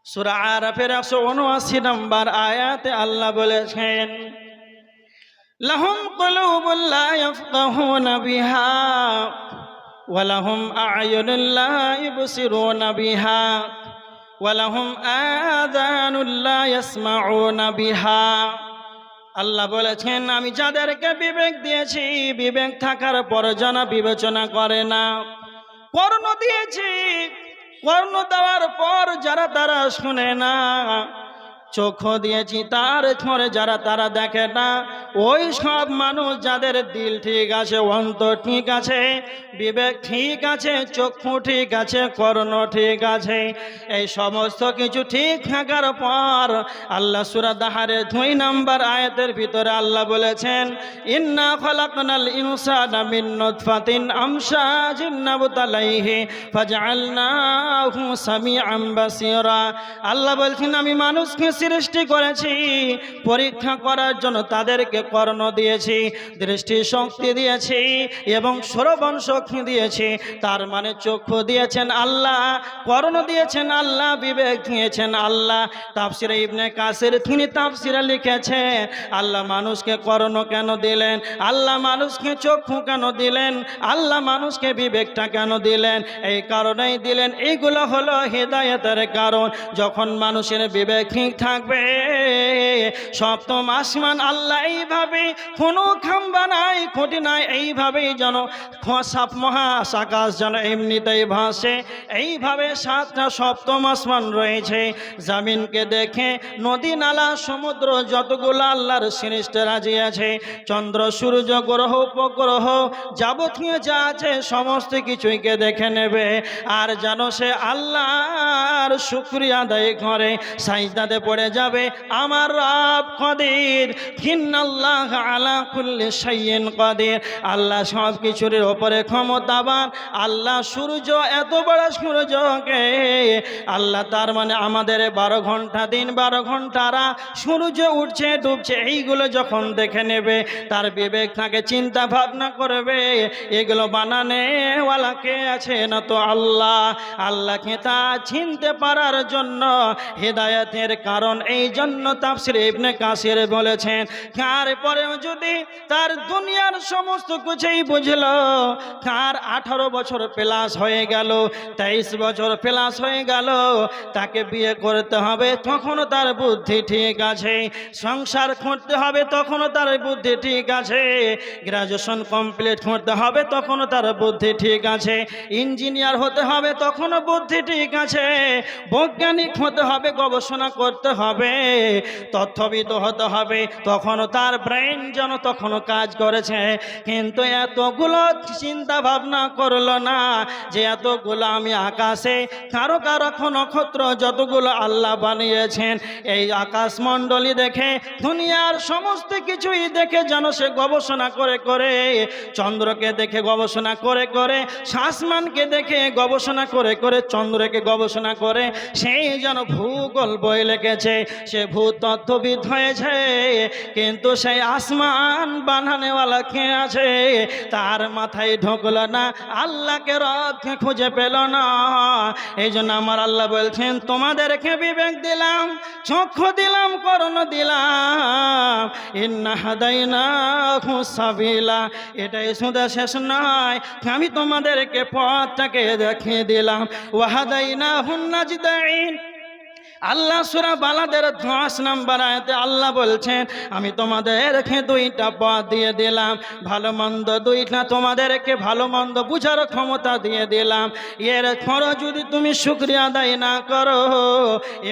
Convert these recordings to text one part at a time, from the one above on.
সূরা আরাফের 179 নম্বর আয়াতে আল্লাহ বলেছেন, লাহুম কুলুবুন লা ইয়াফকাহুনা বিহা ওয়া লাহুম আ'য়ুনুন লা ইবসিরুনা বিহা ওয়া লাহুম আযানুন লা ইয়াসমাউনা বিহা। আল্লাহ বলেছেন, আমি যাদেরকে বিবেক দিয়েছি, বিবেক থাকার পর যেন বিবেচনা করে না। কর্ণ দিয়েছি, কর্ণ দেওয়ার পর যারা তারা শুনে না। চক্ষু দিয়েছি, তারপরে যারা তারা দেখে না। ওই সব মানুষ যাদের দিল ঠিক আছে, অন্তর ঠিক আছে, বিবেক ঠিক আছে, চক্ষু ঠিক আছে, কর্ণ ঠিক আছে, এই সমস্ত কিছু ঠিক থাকার পর আল্লাহ সূরা দাহারের 2 নম্বর আয়াতের ভিতরে আল্লাহ বলেছেন, ইন্না খালাকনাল ইনসানা মিন নুতফাতিন আমশাজিন নাবতালাইহি ফাজআলনাহু সামিআন বাসীরা। আল্লাহ বলছেন, আমি মানুষকে সৃষ্টি করেছি পরীক্ষা করার জন্য, তাদেরকে কর্ণ দিয়েছি, দৃষ্টি শক্তি দিয়েছি এবং শ্রবণ শক্তি দিয়েছি। তার মানে চক্ষু দিয়েছেন আল্লাহ, কর্ণ দিয়েছেন আল্লাহ, বিবেক দিয়েছেন আল্লাহ। তাফসিরে ইবনে কাসির তিনি তাফসিরে লিখেছে, আল্লাহ মানুষকে কর্ণ কেন দিলেন, আল্লাহ মানুষকে চক্ষু কেন দিলেন, আল্লাহ মানুষকে বিবেকটা কেন দিলেন, এই কারণেই দিলেন। এইগুলো হলো হিদায়াতের কারণ। যখন মানুষের বিবেক ঠিক থাকবে, সপ্তম আসমান আল্লাহ এইভাবে কোনো খাম্বা নাই, খুঁটি নাই, এইভাবেই যেন সাপ মহাকাশ যেন এমনিতেই ভাসে। এইভাবে 7টা সপ্তম আসমান রয়েছে। জামিনকে দেখে নদী নালা সমুদ্র যতগুলো আল্লাহর সৃষ্টি রাজি আছে, চন্দ্র সূর্য গ্রহ উপগ্রহ যাবতীয় যা আছে সমস্ত কিছুইকে দেখে নেবে। আর যেন সে আল্লাহর শুকরিয়া আদায় করে সাজদাতে পড়ে যাবে, আমার রব কদির, ইন্নাল্লাহ আলা কুল্লি শাইইন কদির। আল্লাহ সব কিছুর উপরে ক্ষমতাবান। আল্লাহ সূর্য, এত বড় সূর্যকে আল্লাহ, তার মানে আমাদের 12 ঘন্টা দিন, 12 ঘন্টা রাত, সূর্য উঠছে ডুবছে, এইগুলো যখন দেখে নেবে, তার বিবেক থাকে, চিন্তা ভাবনা করবে, এগুলো বানানেওয়ালা কে আছে না তো আল্লাহ। আল্লাহকে তা চিনতে পারার জন্য হিদায়াতের কারণ। এই জন্য তাফসিরে ইবনে কাসির বলেছেন, তারপরেও যদি তার দুনিয়ার সমস্ত কিছুই বুঝলো, তার 18 বছর প্লাস হয়ে গেল, 23 বছর প্লাস হয়ে গেল, তাকে বিয়ে করতে হবে, তখনও তার বুদ্ধি ঠিক আছে, সংসার করতে হবে, তখনও তার বুদ্ধি ঠিক আছে, গ্রাজুয়েশন কমপ্লিট করতে হবে, তখনও তার বুদ্ধি ঠিক আছে, ইঞ্জিনিয়ার হতে হবে, তখনও বুদ্ধি ঠিক আছে, বৈজ্ঞানিক হতে হবে, গবেষণা করতে হবে, তথ্যবিদ হতে হবে, তখনও তার ব্রেন যেন তখনও কাজ করেছে। কিন্তু এতগুলো চিন্তা ভাবনা করলো না যে এতগুলো আমি আকাশে কারো কারো নক্ষত্র যতগুলো আল্লাহ বানিয়েছেন, এই আকাশমণ্ডলী দেখে, দুনিয়ার সমস্ত কিছুই দেখে যেন সে গবেষণা করে করে, চন্দ্রকে দেখে গবেষণা করে করে, আসমানকে দেখে গবেষণা করে করে, চন্দ্রকে গবেষণা করে, সেই যেন ভূগোল বই লিখেছে, সে ভূতত্ত্ববিদ হয়েছে। কিন্তু সেই আসমান বানানেওয়ালা কে আছে, তার মাথায় ঢোকলো না, আল্লাহকে রবকে খুঁজে পেল না। এই জন্য আমার আল্লাহ বলছেন, তোমাদেরকে বিবেক দিলাম, চক্ষু দিলাম, কর্ণ দিলাম, ইন্না হাদাইনাহু সাবিলা। এটাই শুধু শেষ নয়, আমি তোমাদেরকে পথটাকে দেখিয়ে দিলাম, ওয়া হাদাইনাহুন নাজদাইন। আল্লাহ সূরা বালাদের 10 নম্বর আয়াতে আল্লাহ বলছেন, আমি তোমাদেরকে 2টা পথ দিয়ে দিলাম, ভালো মন্দ 2টা, তোমাদেরকে ভালো মন্দ বুঝার ক্ষমতা দিয়ে দিলাম। এর পরও যদি তুমি শুকরিয়া আদায় না করো,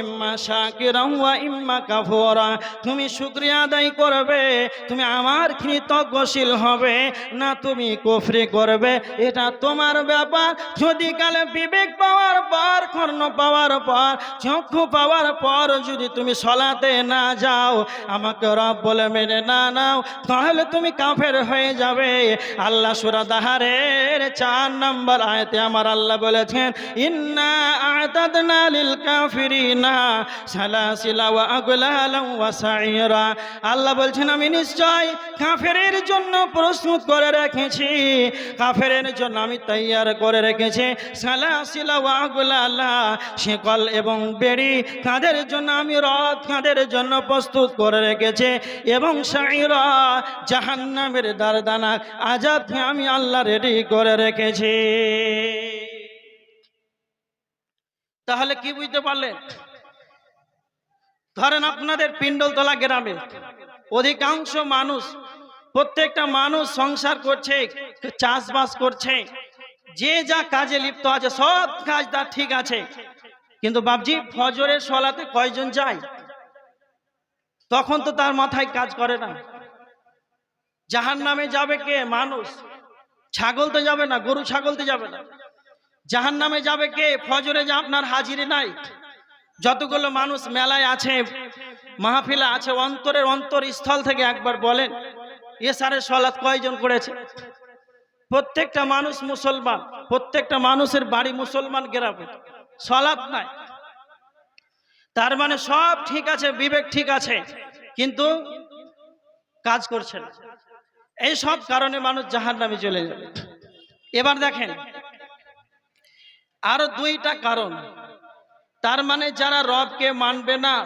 ইম্মা শাকিরান ওয়া ইম্মা কাফুরা, তুমি শুকরিয়া আদায় করবে, তুমি আমার কৃতজ্ঞশীল হবে, না তুমি কুফরি করবে, এটা তোমার ব্যাপার। যদি কালে বিবেক পাওয়ার পর, কর্ণ পাওয়ার পর, চক্ষু পাওয়ার পর যদি তুমি সলাতে না যাও, আমাকে রব বলে মেনে না নাও, তাহলে তুমি কাফের হয়ে যাবে। আল্লাহ সূরা দাহারের 4 নম্বর আয়াতে আমার আল্লাহ বলেছেন, ইন্না আ'তাদনা লিল কাফিরিনা সালাসিলা ওয়া আগলালা ওয়া সাইরা। আল্লাহ বলছেন, আমি নিশ্চয় কাফেরের জন্য প্রস্তুত করে রেখেছি, কাফেরের জন্য আমি তৈয়ার করে রেখেছি সালাসিলা ওয়া আগলালা, শিকল এবং বেড়ি, কাদের জন্য আমি রব কাদের জন্য প্রস্তুত করে রেখেছে, এবং সাইরা জাহান্নামের দারদানা আযাব আমি আল্লাহ রেডি করে রেখেছি। তাহলে কি বুঝতে পারলেন? ধরেন আপনাদের পিণ্ডলতলা গ্রামে অধিকাংশ মানুষ, প্রত্যেকটা মানুষ সংসার করছে, চাষবাস করছে, যে যা কাজে লিপ্ত আছে, সব কাজ তার ঠিক আছে, কিন্তু বাপজি ফজরের সলাতে কয়জন যায়? তখন তো তার মাথায় কাজ করে না। জাহান্নামে যাবে কে? মানুষ। ছাগল তো যাবে না, গরু ছাগল তো যাবে না। জাহান্নামে যাবে কে? ফজরে যা আপনার হাজিরি নাই। যতগুলো মানুষ মেলায় আছে, মাহফিলে আছে, অন্তরের অন্তরস্থল থেকে একবার বলেন এশারের সলাত কয়জন করেছে? প্রত্যেকটা মানুষ মুসলমান, প্রত্যেকটা মানুষের বাড়ি মুসলমান গ্রামে, সলাত নাই। তার মানে সব ঠিক আছে, বিবেক ঠিক আছে, কিন্তু কাজ করছে না। এই সব কারণে মানুষ জাহান্নামে চলে যাবে। এবার দেখেন আরো দুইটা কারণ। তার মানে যারা রবকে মানবে না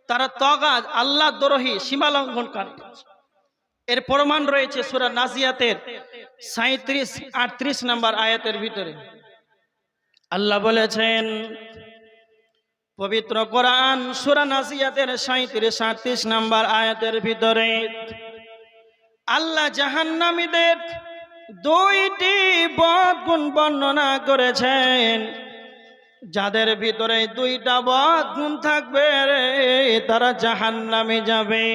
তারা তগাজ, আল্লাহ দ্রোহী, সীমা লঙ্ঘনকারী। এর প্রমাণ রয়েছে সূরা নাজিয়াতের 37-38 নম্বর আয়াতের ভিতরে। আল্লাহ বলেছেন পবিত্র কোরআন সূরা নাজিয়াতের 37-38 নম্বর আয়াতের ভিতরে, আল্লাহ জাহান্নামীদের দুইটি বদগুণ বর্ণনা করেছেন। যাদের ভিতরে দুইটা বদগুণ থাকবে তারা জাহান্নামে যাবে।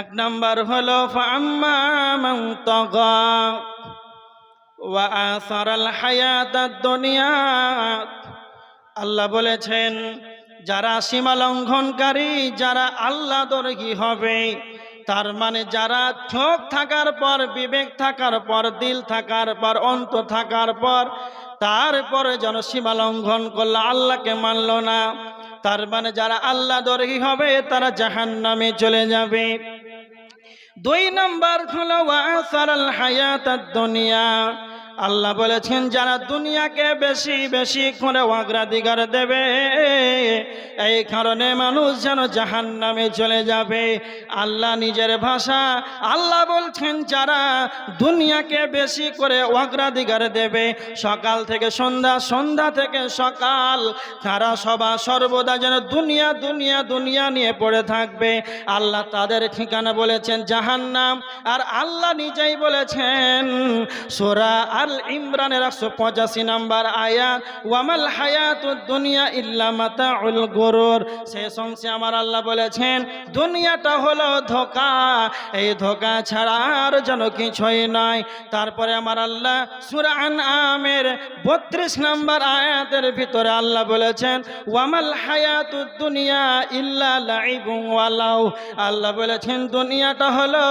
এক নাম্বার হলো ফাআম্মা মান তাগা ওয়া আসারাল হায়াতাদ দুনিয়া। আল্লাহ বলেছেন যারা সীমা লঙ্ঘনকারী, যারা আল্লাহ দ্রোহী হবে, তার মানে যারা চোখ থাকার পর, বিবেক থাকার পর, দিল থাকার পর, অন্তর থাকার পর তারপরে যেন সীমা লঙ্ঘন করলো, আল্লাহকে মানল না, তার মানে যারা আল্লাহ দ্রোহী হবে তারা জাহান্নামে চলে যাবে। দুই নাম্বার হলো ওয়া আসারাল হায়াতাদ দুনিয়া। আল্লাহ বলেছেন যারা দুনিয়াকে বেশি বেশি করে অগ্রাধিকার দেবে, এই কারণে মানুষ যেন জাহান্নামে চলে যাবে। আল্লাহ নিজের ভাষা, আল্লাহ বলছেন যারা দুনিয়াকে বেশি করে অগ্রাধিকার দেবে, সকাল থেকে সন্ধ্যা, সন্ধ্যা থেকে সকাল, তারা সর্বদা যেন দুনিয়া দুনিয়া দুনিয়া নিয়ে পড়ে থাকবে, আল্লাহ তাদের ঠিকানা বলেছেন জাহান্নাম। আর আল্লাহ নিজেই বলেছেন সূরা আল ইমরানের 185 নম্বর আয়াত, ওয়ামাল হায়াতুদ দুনিয়া ইল্লা মাতাউল গুরুর। শেষ অংশে আমার আল্লাহ বলেছেন দুনিয়াটা হলো ধোঁকা, এই ধোঁকা ছাড়া আর যেন কিছুই নয়। তারপরে আমার আল্লাহ সূরা আনআমের 32 নম্বর আয়াতের ভিতরে আল্লাহ বলেছেন ওয়ামাল হায়াতুদ দুনিয়া ইল্লা লাইবুন ওয়া লাও। আল্লাহ বলেছেন দুনিয়াটা হলো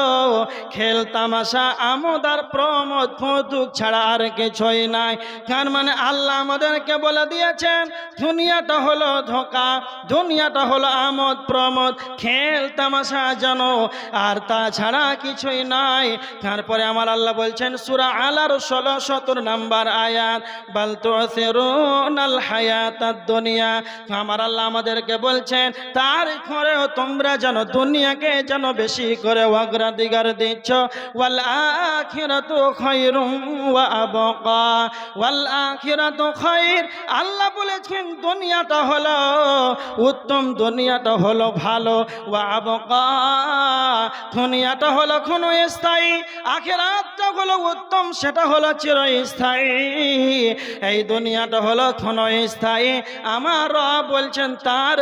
খেল তামাশা, আমোদ আর প্রমোদ, কৌতুক ছাড়া আর কিছুই নাই। তার মানে আল্লাহ আমাদেরকে বলে দিয়েছেন দুনিয়াটা হলো ধোঁকা, দুনিয়াটা হলো আমোদ প্রমোদ, খেল তামাশা জানো, আর তাছাড়া কিছুই নাই। তারপরে আমার আল্লাহ বলছেন সূরা আলার 16-17 নম্বর আয়াত, বাল তুসিরুনাল হায়াতাদ দুনিয়া। আমার আল্লাহ আমাদেরকে বলছেন তারপরেও তোমরা যেন দুনিয়াকে যেন বেশি করে অগ্রাধিকার দিচ্ছ। ওয়াল আখিরাতু খায়রুম ওয়া আবকা, ওয়াল আখিরাতু খায়র। আল্লাহ বলেছেন দুনিয়াটা হলো উত্তম, দুনিয়াটা হলো ভালো, ওয়া আবকা, দুনিয়াটা হলো ক্ষণস্থায়ী, আখিরাতটা হলো উত্তম, সেটা হলো চিরস্থায়ী। এই দুনিয়াটা হলো ক্ষণস্থায়ী। আমার রব বলছেন তার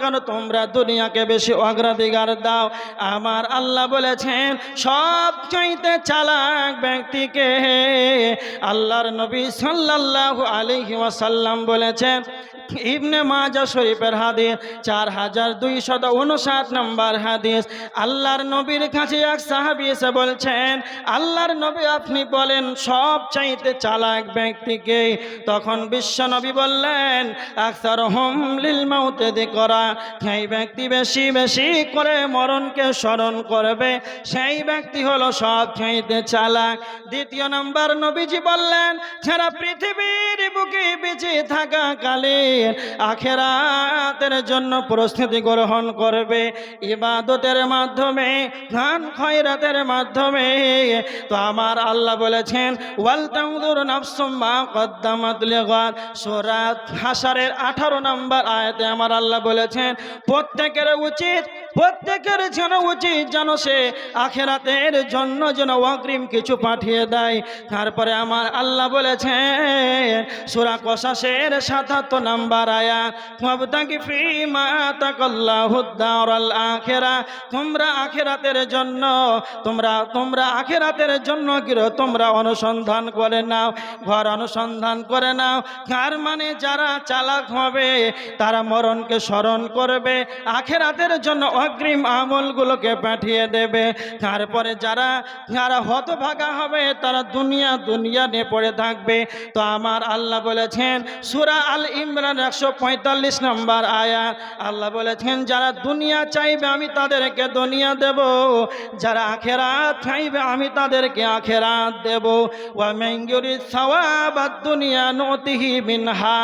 কেন তোমরা দুনিয়াকে বেশি অগ্রাধিকার দাও। আমার আল্লাহ বলেছেন সবচাইতে চালাক ব্যক্তিকে আল্লাহর নবী সাল্লাল্লাহু আলাইহি ওয়াসাল্লাম বলেছেন, ইবনে মাজাহ শরীফের হাদিস 4259 নম্বর হাদিস। আল্লাহর নবীর কাছে এক সাহাবী এসে বলছেন আল্লাহর নবী আপনি বলেন সবচাইতে চালাক ব্যক্তিকে? তখন বিশ্ব নবী বললেন আকসারহুম লিল মাউত যিকরা, সেই ব্যক্তি বেশি বেশি করে মরণকে স্মরণ করবে, সেই ব্যক্তি হলো সবচাইতে চালাক। দ্বিতীয় নম্বর নবীজি বললেন যারা পৃথিবীর বুকে বেঁচে থাকা কালে আখিরাতের জন্য প্রস্তুতি গ্রহণ করবে ইবাদতের মাধ্যমে, দান খয়রাতের মাধ্যমে। তো আমার আল্লাহ বলেছেন ওয়াল তানজুর নাফসুম মা কদ্দামাত লিগাদ, সূরা হাশরের 18 নম্বর আয়াতে আমার আল্লাহ বলেছেন প্রত্যেকের যেন উচিত যেন সে আখিরাতের জন্য যেন অগ্রিম কিছু পাঠিয়ে দেয়। তারপরে আমার আল্লাহ বলেছেন সূরা কসাসের 77 নম্বর আয়াত ওয়াবতাগি ফীমা আতাকাল্লাহুদ দারাল আখিরা, তোমরা আখিরাতের জন্য তোমরা আখিরাতের জন্য তোমরা অনুসন্ধান করে নাও, ঘর অনুসন্ধান করে নাও। তার মানে যারা চালাক হবে তারা মরণকে স্মরণ করবে, আখিরাতের জন্য অগ্রিম আমলগুলোকে পাঠিয়ে দেবে। তারপরে যারা হতভাগা হবে তারা দুনিয়া নিয়ে পড়ে থাকবে। তো আমার আল্লাহ বলেছেন সূরা আল ইমরান 145 নম্বর আয়াত আল্লাহ বলেছেন যারা দুনিয়া চাইবে আমি তাদেরকে দুনিয়া দেব, যারা আখিরাত চাইবে আমি তাদেরকে আখিরাত দেব। ওয়া মান ইউরিদ সাওয়াবাদ দুনিয়া নুতিহি মিনহা,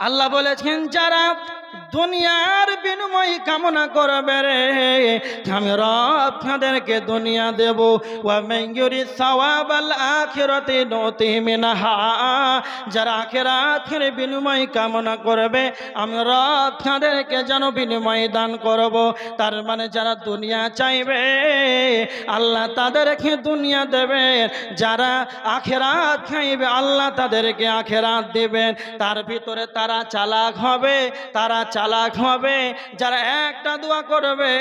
আল্লাহ বলেছেন যারা দুনিয়ার বিনিময় কামনা করবে রে আমি রব তাদেরকে দুনিয়া দেব। ওয়া মান ইউরিদ সাওয়াবাল আখিরাতি নুতিহি মিনহা, যারা আখিরাতের বিনিময় কামনা করবে আমি রব তাদেরকে যেন বিনিময় দান করব। তার মানে যারা দুনিয়া চাইবে আল্লাহ তাদেরকে দুনিয়া দেবেন, যারা আখিরাত চাইবে আল্লাহ তাদেরকে আখিরাত দেবেন। তার ভিতরে তারা চালাক হবে যারা একটা দোয়া করবে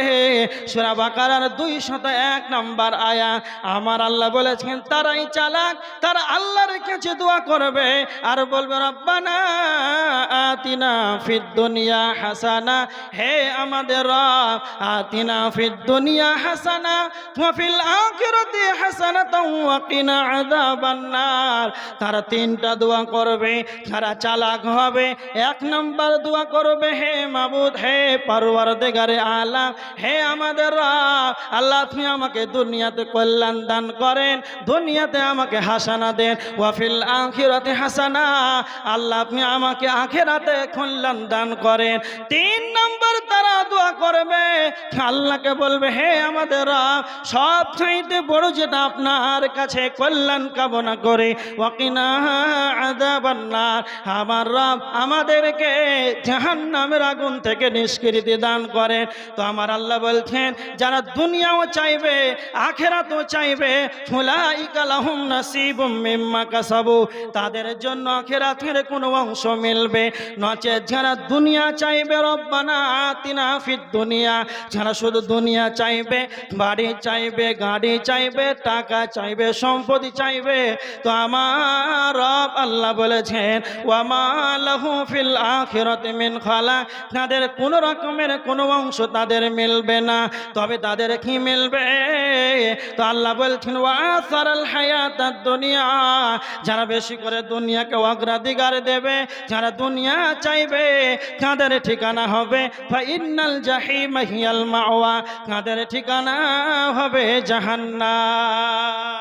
সূরা বাকারার 201 নম্বর আয়াত আমার আল্লাহ বলেছেন তারাই চালাক, তারা আল্লাহর কাছে দোয়া করবে আর বলবে রব্বানা আতিনা ফিদ দুনিয়া হাসানা, হে আমাদের রব আতিনা ফিদ দুনিয়া হাসানা ওয়া ফিল আখিরাতি হাসানাতাও ওয়া কিনা আযাবান নার। তারা তিনটা দোয়া করবে যারা চালাক হবে। 1 নম্বর দোয়া করবে হে মাবুদ, হে পরওয়ারদিগারে আলাম, হে আমাদের রব আল্লাহ আপনি আমাকে দুনিয়াতে কল্যাণ দান করেন, দুনিয়াতে আমাকে হাসানা দেন। ওয়া ফিল আখিরাতি হাসানা, আল্লাহ আপনি আমাকে আখিরাতে কল্যাণ দান করেন। 3 নম্বর তারা দোয়া করবে আল্লাহকে বলবে হে আমাদের রব সব চাইতে বড় যেটা আপনার কাছে কল্যাণ কামনা করে ওয়া কিনা আযাবান নার, আমার রব আমাদেরকে জাহান্নামের আগুন থেকে নিষ্কৃতি দান করেন। তো আমার আল্লাহ বলছেন যারা দুনিয়াও চাইবে আখিরাতও চাইবে উলাইকা লাহুম নাসিবুম মিম্মা কাসাবু, তাদের জন্য আখিরাতের কোনো অংশ মিলবে। নচেত যারা দুনিয়া চাইবে রব্বানা আতিনা ফিদ দুনিয়া, যারা শুধু দুনিয়া চাইবে, বাড়ি চাইবে, গাড়ি চাইবে, টাকা চাইবে, সম্পত্তি চাইবে, তো আমার রব আল্লাহ বলেছেন ওয়া মা লাহু ফিল আখিরাতি মিন খালাক, তাদের কোনো রকমের কোনো অংশ তাদের মিলবে না। তবে তাদের কি মিলবে? তো আল্লাহ বলছেন ওয়াসারাল হায়াতাদ দুনিয়া, যারা বেশি করে দুনিয়াকে অগ্রাধিকার দেবে, যারা দুনিয়া চাইবে তাদের ঠিকানা হবে ফাইন্নাল জাহিমা হিয়াল মাওয়া, তাদের ঠিকানা হবে জাহান্নাম।